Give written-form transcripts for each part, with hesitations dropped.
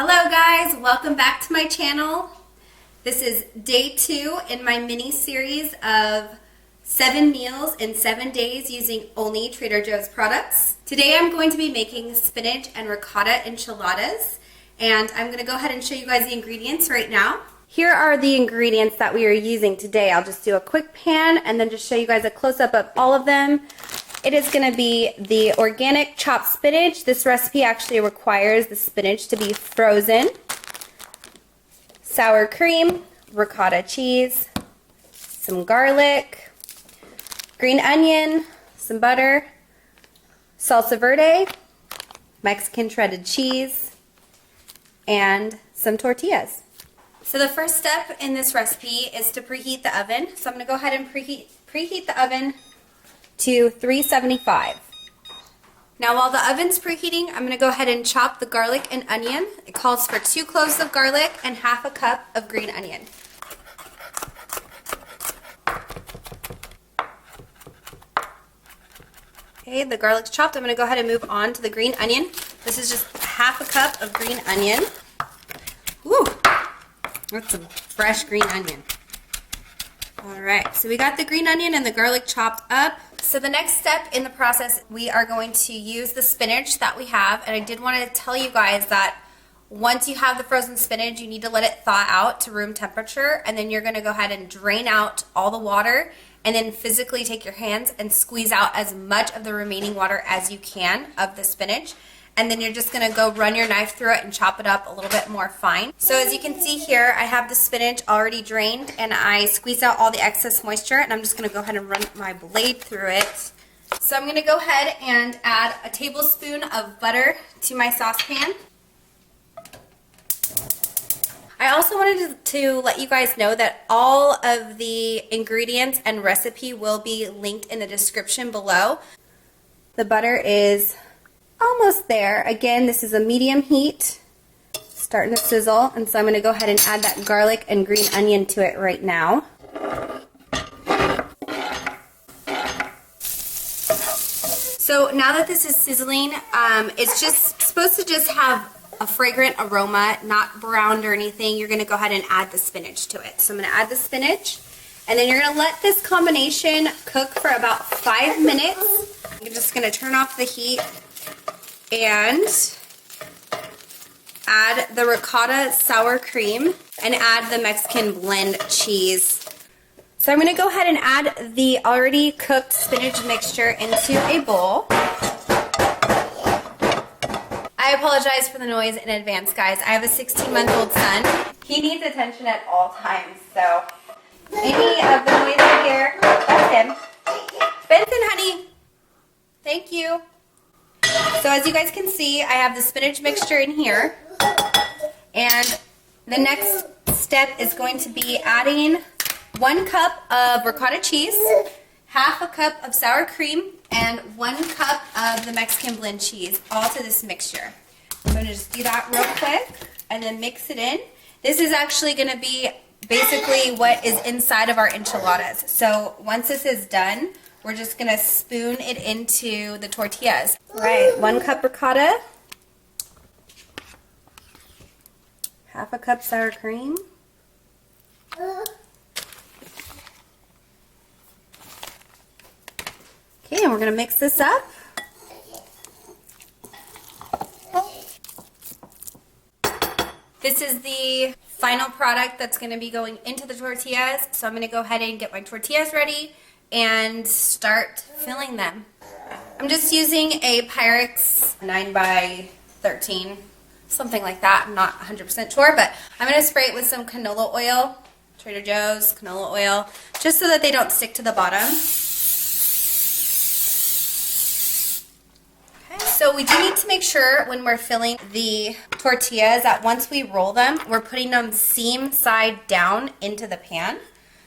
Hello guys, welcome back to my channel. This is day 2 in my mini series of 7 meals in 7 days using only Trader Joe's products. Today I'm going to be making spinach and ricotta enchiladas, and I'm going to go ahead and show you guys the ingredients right now. Here are the ingredients that we are using today. I'll just do a quick pan and then just show you guys a close-up of all of them. It is going to be the organic chopped spinach. This recipe actually requires the spinach to be frozen. Sour cream, ricotta cheese, some garlic, green onion, some butter, salsa verde, Mexican shredded cheese, and some tortillas. So the first step in this recipe is to preheat the oven. So I'm going to go ahead and preheat the oven to 375. Now while the oven's preheating, I'm going to go ahead and chop the garlic and onion. It calls for 2 cloves of garlic and half a cup of green onion. Okay, the garlic's chopped. I'm going to go ahead and move on to the green onion. This is just half a cup of green onion. Ooh, that's some fresh green onion. Alright, so we got the green onion and the garlic chopped up. So the next step in the process, we are going to use the spinach that we have. And I did want to tell you guys that once you have the frozen spinach, you need to let it thaw out to room temperature. And then you're going to go ahead and drain out all the water. And then physically take your hands and squeeze out as much of the remaining water as you can of the spinach. And then you're just going to go run your knife through it and chop it up a little bit more fine. So as you can see here, I have the spinach already drained and I squeezed out all the excess moisture, and I'm just going to go ahead and run my blade through it. So I'm going to go ahead and add a tablespoon of butter to my saucepan. I also wanted to let you guys know that all of the ingredients and recipe will be linked in the description below. The butter is almost there. Again, this is a medium heat, starting to sizzle, and so I'm going to go ahead and add that garlic and green onion to it right now. So now that this is sizzling, it's just supposed to just have a fragrant aroma, not browned or anything. You're going to go ahead and add the spinach to it. So I'm going to add the spinach, and then you're going to let this combination cook for about 5 minutes. You're just going to turn off the heat and add the ricotta sour cream and add the Mexican blend cheese. So I'm going to go ahead and add the already cooked spinach mixture into a bowl. I apologize for the noise in advance, guys. I have a 16-month-old son. He needs attention at all times, so any of the noise you hear, that's him. Benson, honey. Thank you. So as you guys can see, I have the spinach mixture in here, and the next step is going to be adding 1 cup of ricotta cheese, half a cup of sour cream, and 1 cup of the Mexican blend cheese, all to this mixture. I'm going to just do that real quick and then mix it in. This is actually going to be basically what is inside of our enchiladas. So once this is done, we're just going to spoon it into the tortillas. All right, 1 cup ricotta, half a cup sour cream, okay, and we're going to mix this up. This is the final product that's going to be going into the tortillas. So I'm going to go ahead and get my tortillas ready and start filling them. I'm just using a Pyrex 9x13, something like that. I'm not 100% sure, but I'm going to spray it with some canola oil, Trader Joe's canola oil, just so that they don't stick to the bottom. Okay, so we do need to make sure when we're filling the tortillas that once we roll them, we're putting them seam side down into the pan,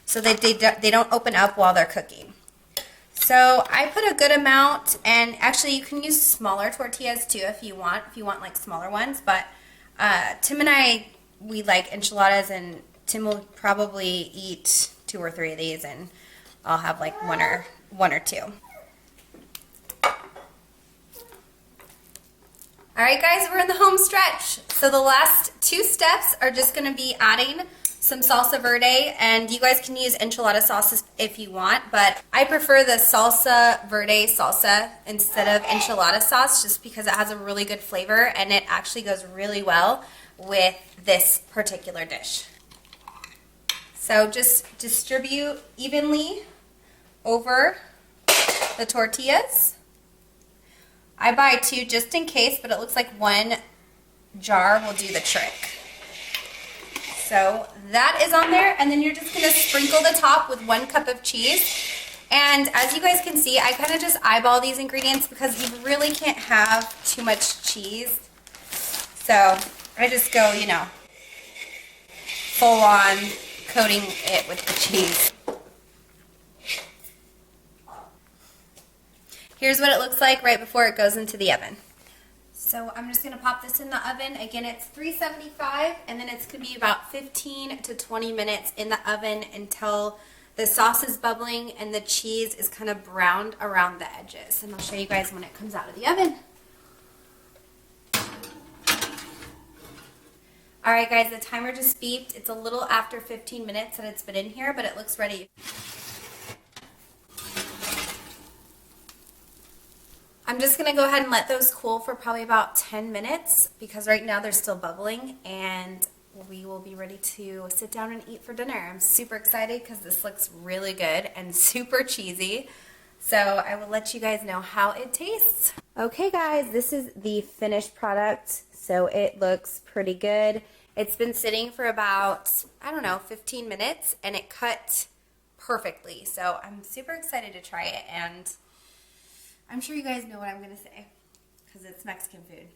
so that they don't open up while they're cooking. So I put a good amount, and actually you can use smaller tortillas too if you want like smaller ones, but Tim and I, we like enchiladas, and Tim will probably eat 2 or 3 of these, and I'll have like one or two. All right, guys, we're in the home stretch. So the last 2 steps are just going to be adding some salsa verde, and you guys can use enchilada sauces if you want, but I prefer the salsa verde salsa instead of enchilada sauce just because it has a really good flavor and it actually goes really well with this particular dish. So just distribute evenly over the tortillas. I buy 2 just in case, but it looks like 1 jar will do the trick. So that is on there, and then you're just going to sprinkle the top with 1 cup of cheese. And as you guys can see, I kind of just eyeball these ingredients because you really can't have too much cheese. So I just go, you know, full on coating it with the cheese. Here's what it looks like right before it goes into the oven. So I'm just going to pop this in the oven. Again, it's 375, and then it's going to be about 15 to 20 minutes in the oven until the sauce is bubbling and the cheese is kind of browned around the edges. And I'll show you guys when it comes out of the oven. All right, guys, the timer just beeped. It's a little after 15 minutes that it's been in here, but it looks ready. I'm just going to go ahead and let those cool for probably about 10 minutes because right now they're still bubbling, and we will be ready to sit down and eat for dinner. I'm super excited because this looks really good and super cheesy. So I will let you guys know how it tastes. Okay, guys, this is the finished product. So it looks pretty good. It's been sitting for about, I don't know, 15 minutes, and it cut perfectly. So I'm super excited to try it, and I'm sure you guys know what I'm going to say because it's Mexican food.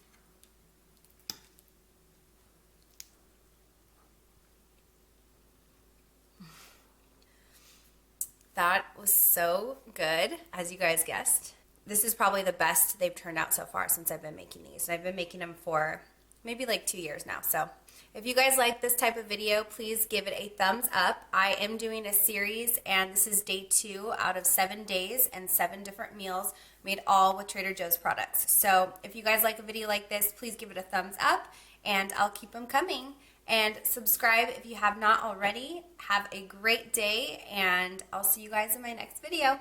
That was so good, as you guys guessed. This is probably the best they've turned out so far since I've been making these. And I've been making them for maybe like 2 years now. So if you guys like this type of video, please give it a thumbs up. I am doing a series, and this is day 2 out of 7 days and 7 different meals made all with Trader Joe's products. So if you guys like a video like this, please give it a thumbs up, and I'll keep them coming. And subscribe if you have not already. Have a great day, and I'll see you guys in my next video.